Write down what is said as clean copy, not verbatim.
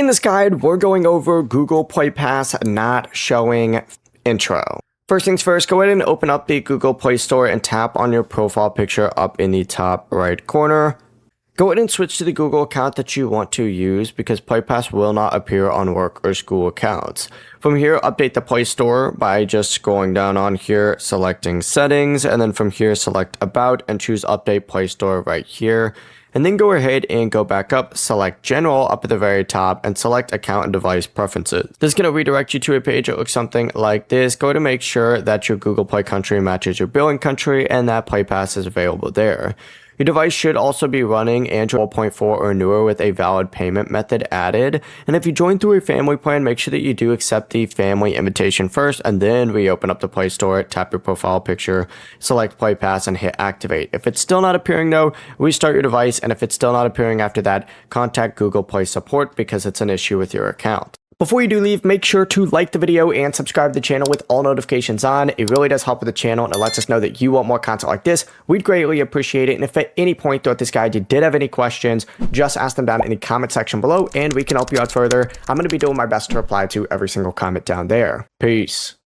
In this guide, we're going over Google Play Pass not showing intro. First things first, go ahead and open up the Google Play Store and tap on your profile picture up in the top right corner. Go ahead and switch to the Google account that you want to use because Play Pass will not appear on work or school accounts. From here, update the Play Store by just scrolling down on here, selecting Settings, and then from here, select About and choose Update Play Store right here. And then go ahead and go back up, select General up at the very top, and select Account and Device Preferences. This is going to redirect you to a page that looks something like this. Go to make sure that your Google Play country matches your billing country and that Play Pass is available there. Your device should also be running Android 12.4 or newer with a valid payment method added. And if you join through a family plan, make sure that you do accept the family invitation first and then reopen up the Play Store, tap your profile picture, select Play Pass, and hit activate. If it's still not appearing though, restart your device, and if it's still not appearing after that, contact Google Play support because it's an issue with your account. Before you do leave, make sure to like the video and subscribe to the channel with all notifications on. It really does help with the channel and it lets us know that you want more content like this. We'd greatly appreciate it. And if at any point throughout this guide you did have any questions, just ask them down in the comment section below and we can help you out further. I'm going to be doing my best to reply to every single comment down there. Peace.